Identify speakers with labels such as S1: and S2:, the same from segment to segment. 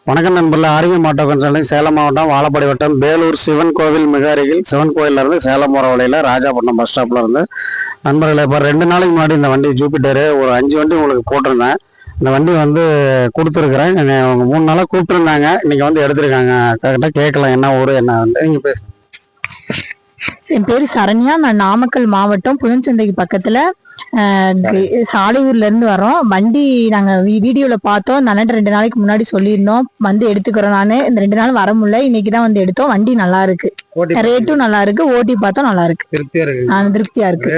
S1: வணக்கம் நண்பர்களே, ஆரோக்கிய மாட்டோ கன்சல்டிங் சேலம் மாவட்டம் வாழப்பாடி வட்டம் வேலூர் சிவன் கோவில் மிக அருகில் சிவன் கோயில்ல இருந்து சேலம் போகிற வழியில் ராஜாப்பட்டினம் பஸ் ஸ்டாப்ல இருந்து நண்பர்களே, இப்போ 2 நாளைக்கு முன்னாடி இந்த வண்டி ஜூபிட்டரு ஒரு 5 வண்டி உங்களுக்கு போட்டிருந்தேன். இந்த வண்டி வந்து கொடுத்துருக்குறேன். அவங்க 3 நாளாக கூப்பிட்டுருந்தாங்க. இன்னைக்கு வந்து எடுத்திருக்காங்க. கரெக்டாக கேட்கலாம் என்ன ஊர் என்ன வந்து நீங்கள் பேச.
S2: என் பேரு சரண்யா. நான் நாமக்கல் மாவட்டம் புதன்சந்தைக்கு பக்கத்துல சாலையூர்ல இருந்து வரோம். வண்டி நாங்க வீடியோல பார்த்தோம். இந்த 2 நாளைக்கு முன்னாடி சொல்லியிருந்தோம் வந்து எடுத்துக்கிறோம். நானு இந்த 2 நாள் வர முடியல, இன்னைக்குதான் வந்து எடுத்தோம். வண்டி நல்லா இருக்கு, ரேட்டும் நல்லா இருக்கு, ஓட்டி பார்த்தோம் நல்லா இருக்கு, திருப்தியா இருக்கு.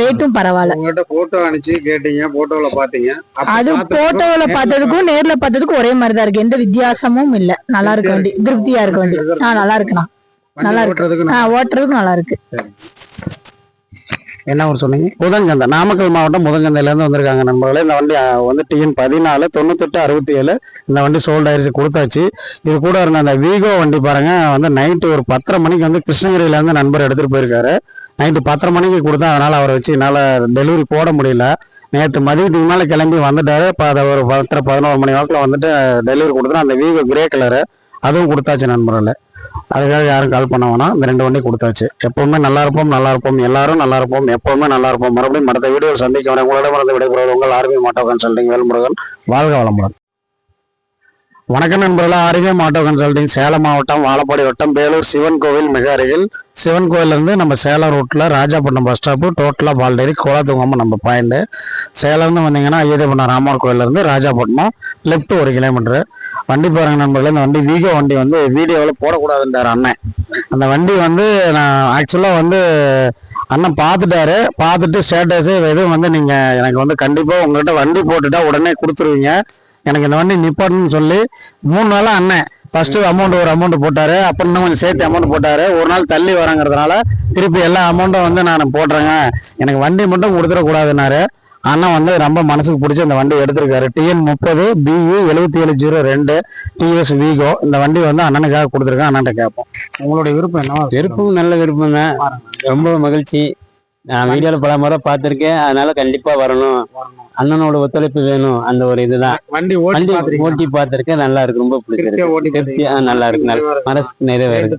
S2: ரேட்டும் பரவாயில்ல.
S1: போட்டோ அனுப்பிச்சு கேட்டீங்க, போட்டோல பாத்தீங்க. அது
S2: போட்டோல பார்த்ததுக்கும் நேர்ல பார்த்ததுக்கும் ஒரே மாதிரிதான் இருக்கு, எந்த வித்தியாசமும் இல்ல. நல்லா இருக்கு வண்டி, திருப்தியா இருக்கு வண்டி. நல்லா இருக்குண்ணா, நல்லா இருக்கு, ஓட்டுறதுக்கு நல்லா இருக்கு.
S1: என்ன ஊர் சொன்னீங்க? புதன்சந்தை, நாமக்கல் மாவட்டம் புதன்சந்தையில இருந்து வந்திருக்காங்க நண்பர்களே. இந்த வண்டி வந்து TN 14 9867 இந்த வண்டி சோல்ட் ஆயிடுச்சு, கொடுத்தாச்சு. இது கூட இருந்த அந்த வீகோ வண்டி பாருங்க, வந்து நைட்டு ஒரு 10:30 மணிக்கு வந்து கிருஷ்ணகிரியில இருந்து நண்பர் எடுத்துட்டு போயிருக்காரு. நைட்டு 10:30 மணிக்கு கொடுத்தா, அதனால அவரை வச்சு என்னால் டெலிவரி போட முடியல. நேற்று மதியத்துக்கு மேலே கிளம்பி வந்துட்டாரு. இப்போ அதை ஒரு 10:30 11 மணி வாக்கில் வந்துட்டு டெலிவரி கொடுத்துட்டு அந்த வீகோ கிரே கலரு அதுவும் கொடுத்தாச்சு நண்பர்களே. அதுக்காக யாரும் கால் பண்ண வேணாம். இந்த 2 வண்டி கொடுத்தாச்சு. எப்பவுமே நல்லா இருப்போம், எல்லாரும் நல்லா இருப்போம், எப்பவுமே நல்லா இருப்போம். மறுபடியும் அடுத்த வீடியோவில் சந்திக்க வரேன். உங்களிடமிருந்து விடைபெறுவது உங்கள் ஆரோக்கிய மாட்டோ கன்சல்டிங் வேல்முருகன். வாழ்க வளமுடன். வணக்கம் நண்பர்களே, ஆரோக்கிய மாட்டோ கன்சல்டிங் சேலம் மாவட்டம் வாழப்பாடி வட்டம் வேலூர் சிவன் கோவில் மிக அருகில். சிவன் கோயிலிருந்து நம்ம சேலம் ரூட்டில் ராஜாப்பட்டினம் பஸ் ஸ்டாப்பு, டோட்டலாக பால்டேரி கோலாத்தூங்காம நம்ம பாயிண்ட். சேலம்னு வந்தீங்கன்னா ஐயப்பண்ணம் ராமர் கோயிலேருந்து ராஜாப்பட்டினம் லெஃப்ட் 1 கிலோமீட்டரு. வண்டி பாருங்க நண்பர்களே, இந்த வண்டி வீகோ வண்டி வந்து வீடியோவில் போடக்கூடாதுன்றார் அண்ணன். அந்த வண்டி வந்து நான் ஆக்சுவலாக வந்து அண்ணன் பார்த்துட்டாரு. பார்த்துட்டு ஸ்டேட்டஸு எதுவும் வந்து நீங்கள் எனக்கு வந்து கண்டிப்பாக உங்கள்கிட்ட வண்டி போட்டுட்டா உடனே கொடுத்துருவீங்க, எனக்கு இந்த வண்டி நிப்பாட்டுன்னு சொல்லி 3 நாளாக அண்ணன் ஃபர்ஸ்ட் ஒரு அமௌண்ட் போட்டாரு. அப்புறம் இன்னும் கொஞ்சம் சேர்த்து அமௌண்ட் போட்டாரு. ஒரு நாள் தள்ளி வரங்கிறதுனால திருப்பி எல்லா அமௌண்ட்டும் வந்து நான் போடுறேங்க, எனக்கு வண்டி மட்டும் கொடுத்துடக்கூடாதுன்னாரு. அண்ணன் வந்து ரொம்ப மனசுக்கு பிடிச்சி இந்த வண்டி எடுத்திருக்காரு. TN 30 BU 7702 TVS வீகோ. இந்த வண்டி வந்து அண்ணனுக்காக கொடுத்துருக்கேன். அண்ணன்ட்ட கேட்போம், உங்களுடைய விருப்பம் என்ன?
S3: விருப்பம் நல்ல விருப்பம் தான், ரொம்ப மகிழ்ச்சி. நான் வீடியோவில் பல முறை பார்த்துருக்கேன், அதனால கண்டிப்பா வரணும், அண்ணனோட ஒத்துழைப்பு வேணும். அந்த ஒரு இதுதான்.
S1: வண்டி
S3: ஓட்டி பார்த்துருக்கேன், நல்லா இருக்கு, ரொம்ப பிடிச்சிருக்கு, நல்லா இருக்கு, மனசுக்கு நிறைவேறுது.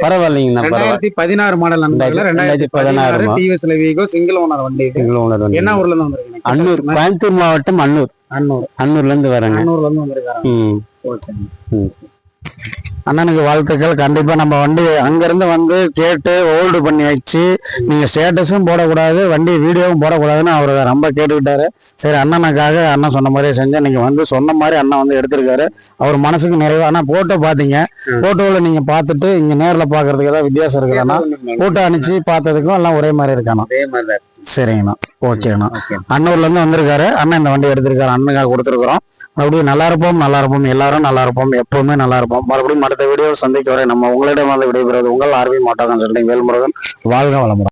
S3: பரவாயில்லைங்கண்ணா.
S1: 2016 மாடல்,
S3: 2016
S1: TVS வீகோ சிங்கிள் ஓனர் வண்டி. என்ன ஊர்ல இருந்து வந்திருக்கீங்க?
S3: அன்னூர், கோயம்புத்தூர் மாவட்டம் அன்னூர்ல இருந்து வரேங்க.
S1: அண்ணனுக்கு வாழ்த்துக்கள். கண்டிப்பா நம்ம வண்டி அங்கிருந்து வந்து கேட்டு ஹோல்டு பண்ணி வச்சு, நீங்க ஸ்டேட்டஸும் போடக்கூடாது, வண்டி வீடியோவும் போடக்கூடாதுன்னு அவர் ரொம்ப கேட்டுக்கிட்டாரு. சரி, அண்ணனுக்காக அண்ணன் சொன்ன மாதிரியே செஞ்சேன். நீங்க வந்து சொன்ன மாதிரி அண்ணன் வந்து எடுத்திருக்காரு. அவர் மனசுக்கு நிறைவு. ஆனா போட்டோ பாத்தீங்க, போட்டோவில் நீங்க பார்த்துட்டு இங்க நேரில் பாக்குறதுக்கு ஏதாவது வித்தியாசம் இருக்குதானா? போட்டோ அனுப்பிச்சு பார்த்ததுக்கும் எல்லாம் ஒரே மாதிரி இருக்கானா? சரிங்கண்ணா, ஓகேண்ணா. அன்னூர்ல இருந்து வந்திருக்காரு அண்ணன், இந்த வண்டி எடுத்திருக்காரு, அண்ணனுக்காக கொடுத்துருக்குறோம். மறுபடியும் நல்லா இருப்போம், எல்லாரும் நல்லா இருப்போம், எப்பவுமே நல்லா இருப்போம். மறுபடியும் அடுத்த வீடியோவில் சந்திக்க வரை நம்ம உங்களிடம் வந்து விடைபெறுவது உங்கள் ஆர்வி மாட்டோ கன்சல்டிங் வேல்முருகன். வாழ்க வளமுடன்.